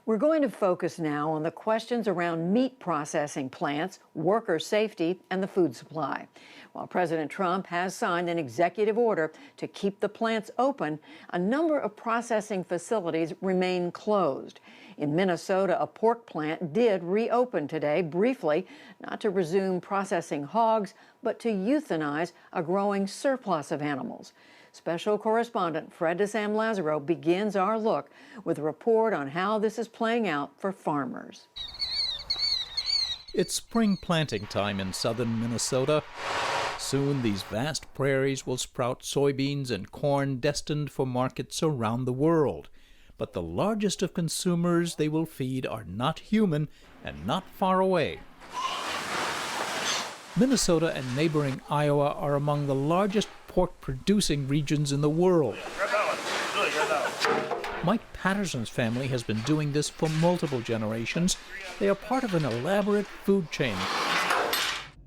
We're going to focus now on the questions around meat processing plants, worker safety, and the food supply. While President Trump has signed an executive order to keep the plants open, a number of processing facilities remain closed. In Minnesota, a pork plant did reopen today briefly, not to resume processing hogs, but to euthanize a growing surplus of animals. Special correspondent Fred DeSam-Lazaro begins our look with a report on how this is playing out for farmers. It's spring planting time in southern Minnesota. Soon these vast prairies will sprout soybeans and corn destined for markets around the world. But the largest of consumers they will feed are not human and not far away. Minnesota and neighboring Iowa are among the largest pork-producing regions in the world. Mike Patterson's family has been doing this for multiple generations. They are part of an elaborate food chain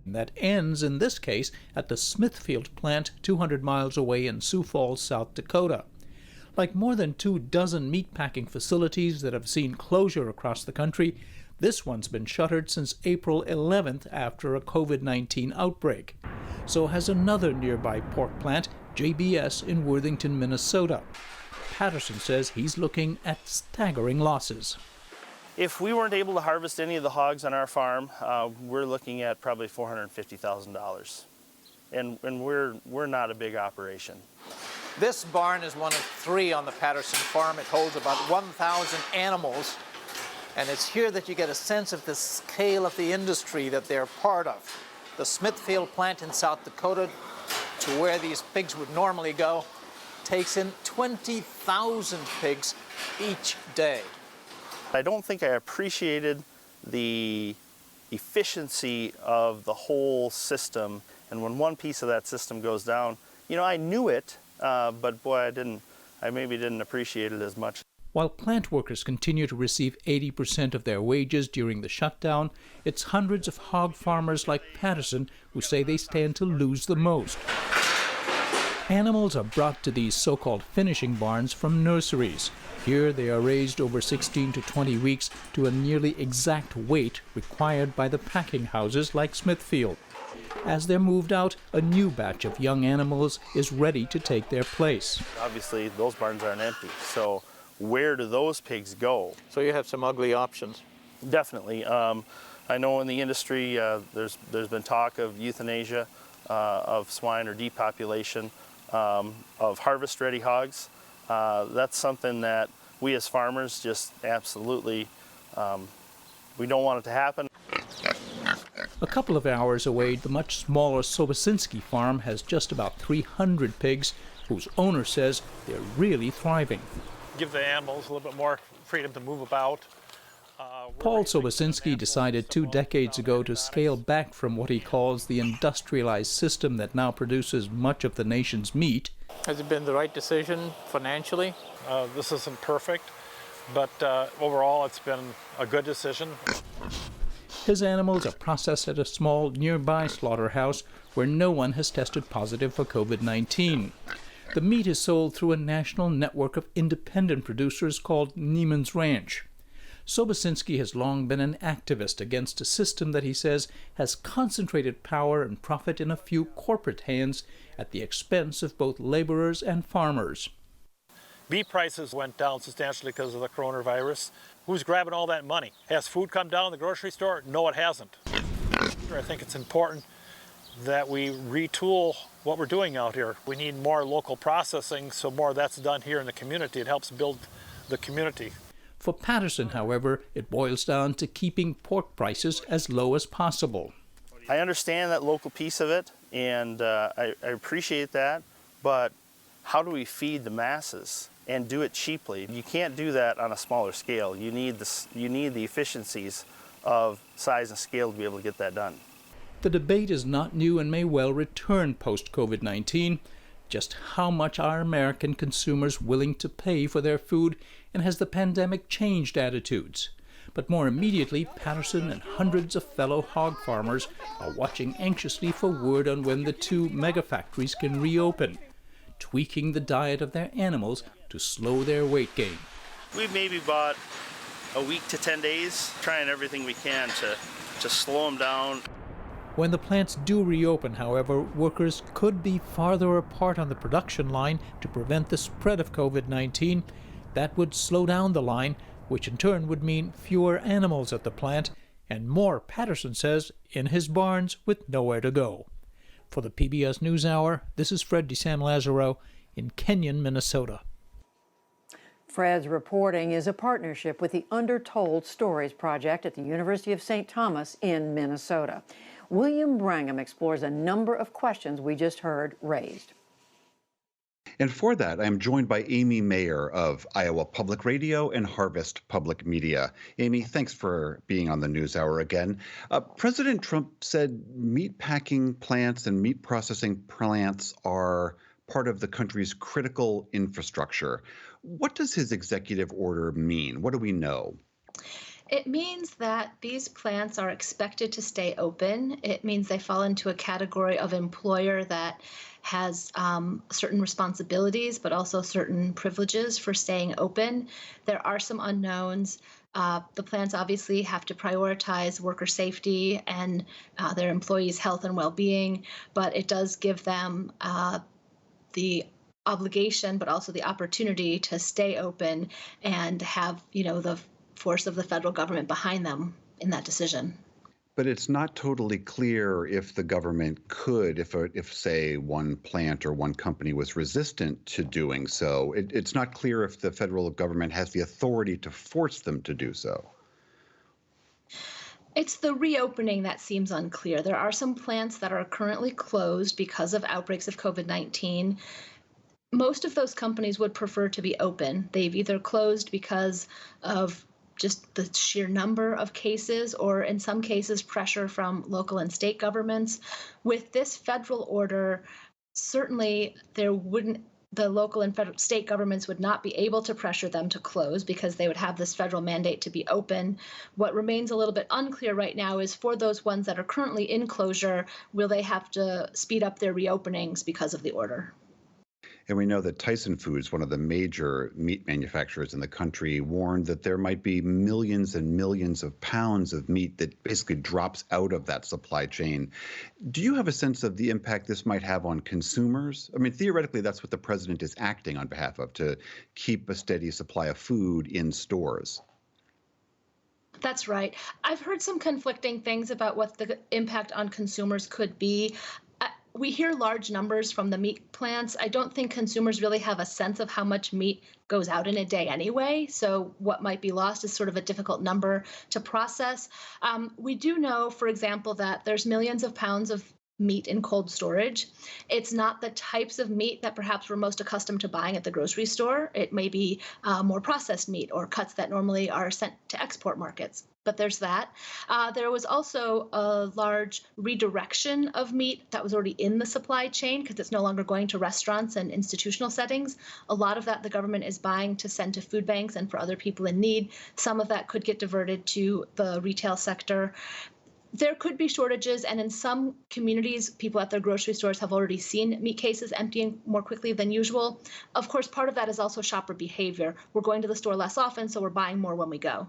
that ends, in this case, at the Smithfield plant 200 miles away in Sioux Falls, South Dakota. Like more than 24 meatpacking facilities that have seen closure across the country, this one's been shuttered since April 11th after a COVID-19 outbreak. So has another nearby pork plant, JBS, in Worthington, Minnesota. Patterson says he's looking at staggering losses. If we weren't able to harvest any of the hogs on our farm, we're looking at probably $450,000. And we're not a big operation. This barn is one of 3 on the Patterson farm. It holds about 1,000 animals. And it's here that you get a sense of the scale of the industry that they're part of. The Smithfield plant in South Dakota, to where these pigs would normally go, takes in 20,000 pigs each day. I don't think I appreciated the efficiency of the whole system. And when one piece of that system goes down, I knew it, but boy, I maybe didn't appreciate it as much. While plant workers continue to receive 80% of their wages during the shutdown, it's hundreds of hog farmers like Patterson who say they stand to lose the most. Animals are brought to these so-called finishing barns from nurseries. Here they are raised over 16 to 20 weeks to a nearly exact weight required by the packing houses like Smithfield. As they're moved out, a new batch of young animals is ready to take their place. Obviously, those barns aren't empty, so where do those pigs go? So you have some ugly options. Definitely. I know in the industry there's been talk of euthanasia of swine or depopulation of harvest-ready hogs. That's something that we as farmers just absolutely, we don't want it to happen. A couple of hours away, the much smaller Sobocinski farm has just about 300 pigs, whose owner says they're really thriving. Give the animals a little bit more freedom to move about. Paul Sobocinski decided 2 decades ago to scale back from what he calls the industrialized system that now produces much of the nation's meat. Has it been the right decision financially? This isn't perfect, but overall it's been a good decision. His animals are processed at a small nearby slaughterhouse where no one has tested positive for COVID-19. The meat is sold through a national network of independent producers called Neiman's Ranch. Sobocinski has long been an activist against a system that he says has concentrated power and profit in a few corporate hands at the expense of both laborers and farmers. Beef prices went down substantially because of the coronavirus. Who's grabbing all that money? Has food come down in the grocery store? No, it hasn't. I think it's important that we retool what we're doing out here. We need more local processing, so more of that's done here in the community. It helps build the community. For Patterson, however, it boils down to keeping pork prices as low as possible. I understand that local piece of it, and I appreciate that, but how do we feed the masses and do it cheaply? You can't do that on a smaller scale. You need the efficiencies of size and scale to be able to get that done. The debate is not new and may well return post-COVID-19. Just how much are American consumers willing to pay for their food, and has the pandemic changed attitudes? But more immediately, Patterson and hundreds of fellow hog farmers are watching anxiously for word on when the 2 megafactories can reopen, tweaking the diet of their animals to slow their weight gain. We've maybe bought a week to 10 days, trying everything we can to slow them down. When the plants do reopen, however, workers could be farther apart on the production line to prevent the spread of COVID-19. That would slow down the line, which in turn would mean fewer animals at the plant and more, Patterson says, in his barns with nowhere to go. For the PBS NewsHour, this is Fred DeSan Lazaro in Kenyon, Minnesota. Fred's reporting is a partnership with the Undertold Stories Project at the University of St. Thomas in Minnesota. William Brangham explores a number of questions we just heard raised. And for that, I'm joined by Amy Mayer of Iowa Public Radio and Harvest Public Media. Amy, thanks for being on the NewsHour again. President Trump said meat packing plants and meat processing plants are part of the country's critical infrastructure. What does his executive order mean? What do we know? It means that these plants are expected to stay open. It means they fall into a category of employer that has certain responsibilities, but also certain privileges for staying open. There are some unknowns. The plants obviously have to prioritize worker safety and their employees' health and well-being, but it does give them the obligation, but also the opportunity to stay open and have, the force of the federal government behind them in that decision. But it's not totally clear if the government could, if say one plant or one company was resistant to doing so. It's not clear if the federal government has the authority to force them to do so. It's the reopening that seems unclear. There are some plants that are currently closed because of outbreaks of COVID-19. Most of those companies would prefer to be open. They've either closed because of just the sheer number of cases, or in some cases, pressure from local and state governments. With this federal order, certainly the local and state governments would not be able to pressure them to close because they would have this federal mandate to be open. What remains a little bit unclear right now is for those ones that are currently in closure, will they have to speed up their reopenings because of the order? And we know that Tyson Foods, one of the major meat manufacturers in the country, warned that there might be millions and millions of pounds of meat that basically drops out of that supply chain. Do you have a sense of the impact this might have on consumers? I mean, theoretically, that's what the president is acting on behalf of, to keep a steady supply of food in stores. That's right. I've heard some conflicting things about what the impact on consumers could be. We hear large numbers from the meat plants. I don't think consumers really have a sense of how much meat goes out in a day anyway. So what might be lost is sort of a difficult number to process. We do know, for example, that there's millions of pounds of meat in cold storage. It's not the types of meat that perhaps we're most accustomed to buying at the grocery store. It may be more processed meat or cuts that normally are sent to export markets. But there's that. There was also a large redirection of meat that was already in the supply chain because it's no longer going to restaurants and institutional settings. A lot of that the government is buying to send to food banks and for other people in need. Some of that could get diverted to the retail sector. There could be shortages, and in some communities, people at their grocery stores have already seen meat cases emptying more quickly than usual. Of course, part of that is also shopper behavior. We're going to the store less often, so we're buying more when we go.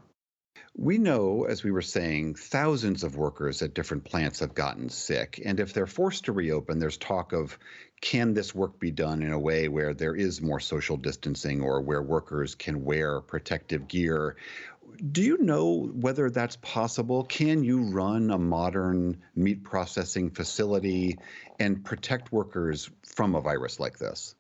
We know, as we were saying, thousands of workers at different plants have gotten sick. And if they're forced to reopen, there's talk of, can this work be done in a way where there is more social distancing or where workers can wear protective gear? Do you know whether that's possible? Can you run a modern meat processing facility and protect workers from a virus like this?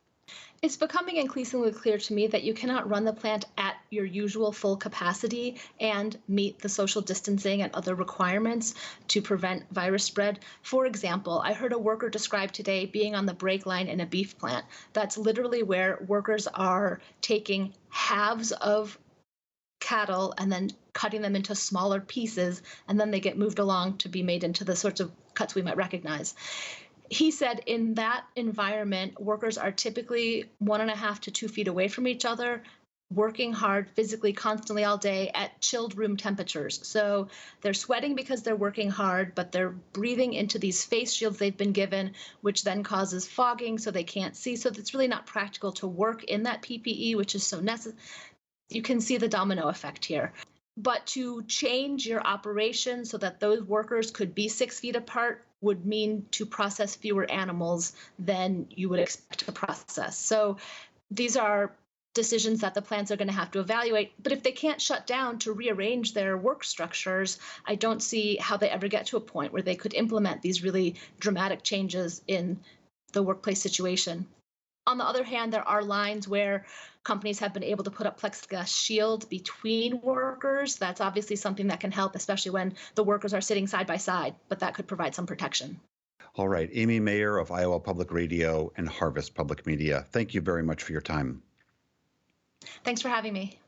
It's becoming increasingly clear to me that you cannot run the plant at your usual full capacity and meet the social distancing and other requirements to prevent virus spread. For example, I heard a worker describe today being on the brake line in a beef plant. That's literally where workers are taking halves of cattle and then cutting them into smaller pieces, and then they get moved along to be made into the sorts of cuts we might recognize. He said in that environment, workers are typically 1.5 to 2 feet away from each other, working hard physically constantly all day at chilled room temperatures. So they're sweating because they're working hard, but they're breathing into these face shields they've been given, which then causes fogging so they can't see. So it's really not practical to work in that PPE, which is so necessary. You can see the domino effect here. But to change your operation so that those workers could be 6 feet apart would mean to process fewer animals than you would expect to process. So these are decisions that the plants are going to have to evaluate. But if they can't shut down to rearrange their work structures, I don't see how they ever get to a point where they could implement these really dramatic changes in the workplace situation. On the other hand, there are lines where companies have been able to put up plexiglass shield between workers. That's obviously something that can help, especially when the workers are sitting side by side, but that could provide some protection. All right, Amy Mayer of Iowa Public Radio and Harvest Public Media, thank you very much for your time. Thanks for having me.